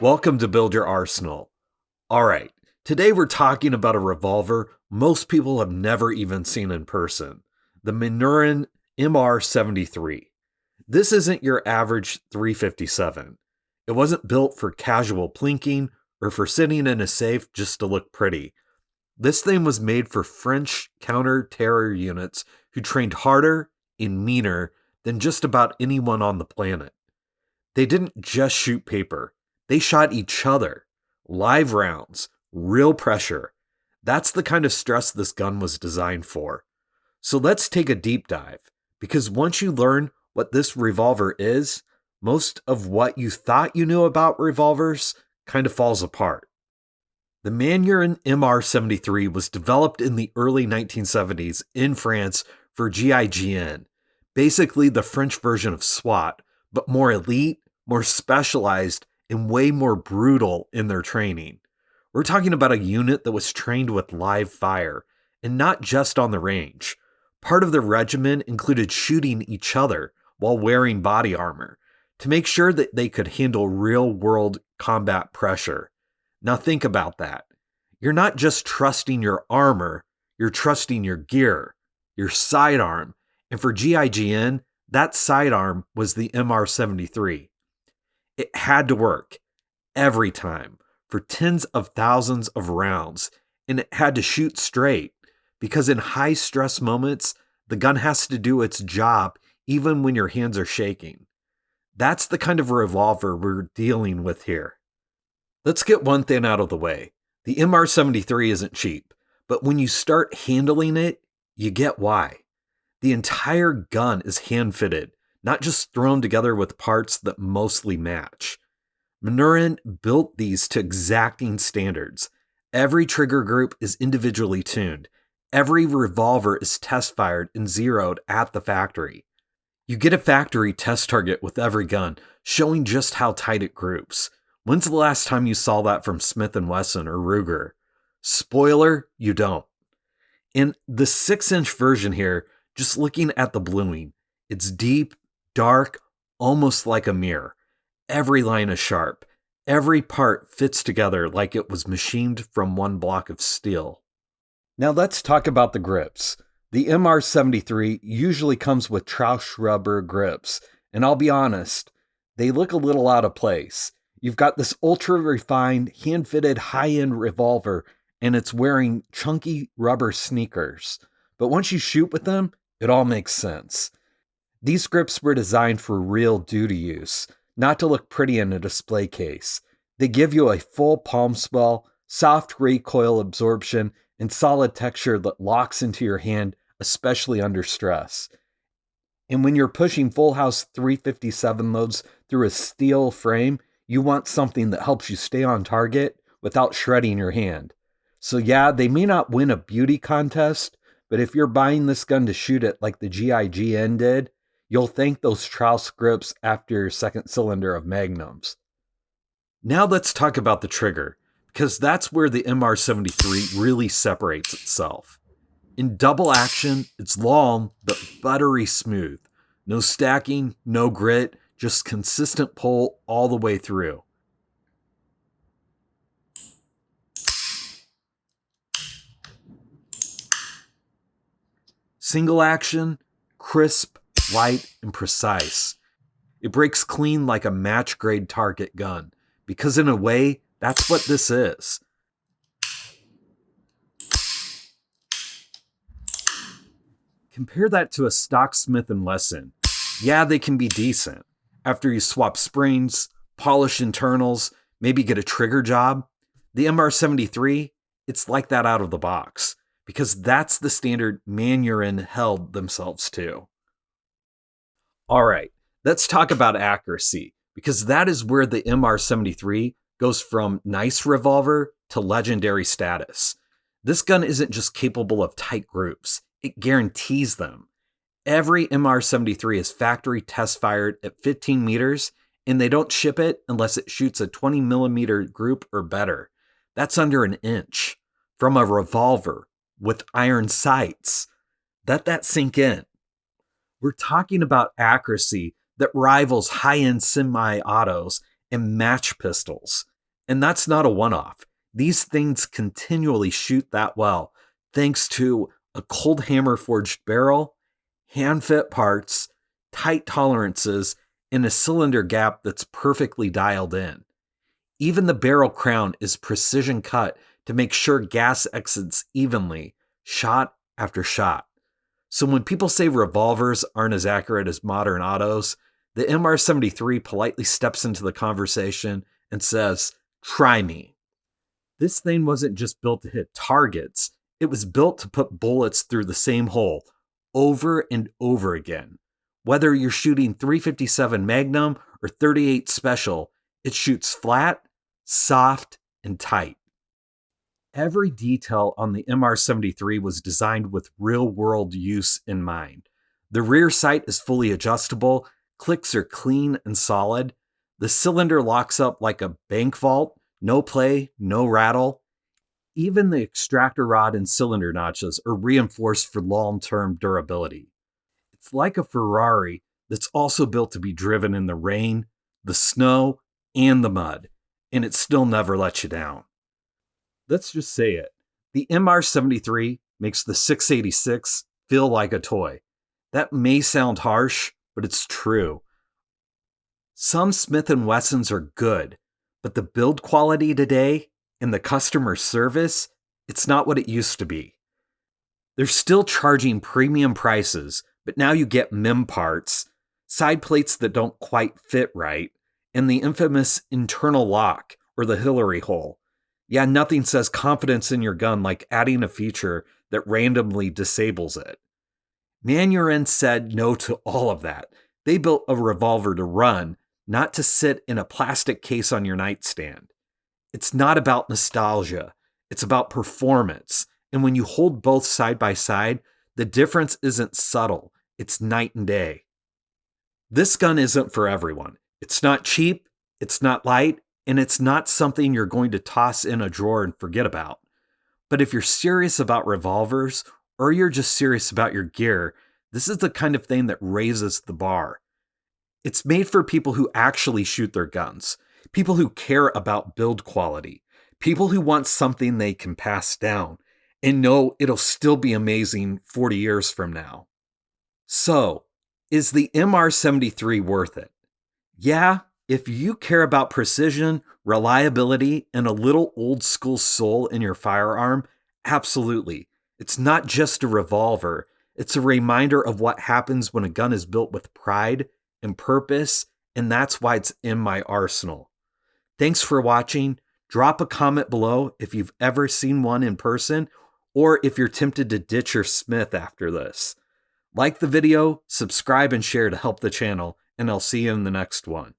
Welcome to Build Your Arsenal. All right, today we're talking about a revolver most people have never even seen in person, the Manurhin MR73. This isn't your average 357. It wasn't built for casual plinking or for sitting in a safe just to look pretty. This thing was made for French counter-terror units who trained harder and meaner than just about anyone on the planet. They didn't just shoot paper. They shot each other. Live rounds. Real pressure. That's the kind of stress this gun was designed for. So let's take a deep dive, because once you learn what this revolver is, most of what you thought you knew about revolvers kind of falls apart. The Manurhin MR73 was developed in the early 1970s in France for GIGN, basically the French version of SWAT, but more elite, more specialized, and way more brutal in their training. We're talking about a unit that was trained with live fire, and not just on the range. Part of the regimen included shooting each other while wearing body armor to make sure that they could handle real-world combat pressure. Now think about that. You're not just trusting your armor, you're trusting your gear, your sidearm, and for GIGN, that sidearm was the MR73. It had to work every time for tens of thousands of rounds, and it had to shoot straight because in high stress moments, the gun has to do its job even when your hands are shaking. That's the kind of revolver we're dealing with here. Let's get one thing out of the way. The MR73 isn't cheap, but when you start handling it, you get why. The entire gun is hand-fitted, not just thrown together with parts that mostly match. Manurhin built these to exacting standards. Every trigger group is individually tuned. Every revolver is test-fired and zeroed at the factory. You get a factory test target with every gun, showing just how tight it groups. When's the last time you saw that from Smith Wesson or Ruger? Spoiler, you don't. In the 6-inch version here, just looking at the bluing, it's deep, dark, almost like a mirror. Every line is sharp. Every part fits together like it was machined from one block of steel. Now let's talk about the grips. The MR73 usually comes with Trausch rubber grips, and I'll be honest, they look a little out of place. You've got this ultra-refined, hand-fitted, high-end revolver, and it's wearing chunky rubber sneakers. But once you shoot with them, it all makes sense. These grips were designed for real duty use, not to look pretty in a display case. They give you a full palm swell, soft recoil absorption, and solid texture that locks into your hand, especially under stress. And when you're pushing full house 357 loads through a steel frame, you want something that helps you stay on target without shredding your hand. So yeah, they may not win a beauty contest, but if you're buying this gun to shoot it like the GIGN did, you'll thank those Trausch grips after your second cylinder of Magnums. Now let's talk about the trigger, because that's where the MR73 really separates itself. In double action, it's long but buttery smooth. No stacking, no grit, just consistent pull all the way through. Single action, crisp, light, and precise. It breaks clean like a match-grade target gun, because in a way, that's what this is. Compare that to a stock Smith & Wesson. Yeah, they can be decent. After you swap springs, polish internals, maybe get a trigger job, the MR73, it's like that out of the box, because that's the standard Manurhin held themselves to. All right, let's talk about accuracy, because that is where the MR73 goes from nice revolver to legendary status. This gun isn't just capable of tight groups, it guarantees them. Every MR73 is factory test fired at 15 meters, and they don't ship it unless it shoots a 20 millimeter group or better. That's under an inch. From a revolver with iron sights. Let that sink in. We're talking about accuracy that rivals high-end semi-autos and match pistols. And that's not a one-off. These things continually shoot that well, thanks to a cold hammer forged barrel, hand-fit parts, tight tolerances, and a cylinder gap that's perfectly dialed in. Even the barrel crown is precision cut to make sure gas exits evenly, shot after shot. So when people say revolvers aren't as accurate as modern autos, the MR73 politely steps into the conversation and says, "Try me." This thing wasn't just built to hit targets, it was built to put bullets through the same hole over and over again. Whether you're shooting 357 Magnum or 38 Special, it shoots flat, soft, and tight. Every detail on the MR73 was designed with real-world use in mind. The rear sight is fully adjustable, clicks are clean and solid, the cylinder locks up like a bank vault, no play, no rattle. Even the extractor rod and cylinder notches are reinforced for long-term durability. It's like a Ferrari that's also built to be driven in the rain, the snow, and the mud, and it still never lets you down. Let's just say it. The MR73 makes the 686 feel like a toy. That may sound harsh, but it's true. Some Smith Wessons are good, but the build quality today and the customer service, it's not what it used to be. They're still charging premium prices, but now you get MIM parts, side plates that don't quite fit right, and the infamous internal lock or the Hillary hole. Yeah, nothing says confidence in your gun like adding a feature that randomly disables it. Manurhin said no to all of that. They built a revolver to run, not to sit in a plastic case on your nightstand. It's not about nostalgia. It's about performance. And when you hold both side by side, the difference isn't subtle. It's night and day. This gun isn't for everyone. It's not cheap, it's not light, and it's not something you're going to toss in a drawer and forget about. But if you're serious about revolvers, or you're just serious about your gear, this is the kind of thing that raises the bar. It's made for people who actually shoot their guns, people who care about build quality, people who want something they can pass down and know it'll still be amazing 40 years from now. So, is the MR73 worth it? Yeah, if you care about precision, reliability, and a little old school soul in your firearm, absolutely. It's not just a revolver, it's a reminder of what happens when a gun is built with pride and purpose, and that's why it's in my arsenal. Thanks for watching. Drop a comment below if you've ever seen one in person, or if you're tempted to ditch your Smith after this. Like the video, subscribe, and share to help the channel, and I'll see you in the next one.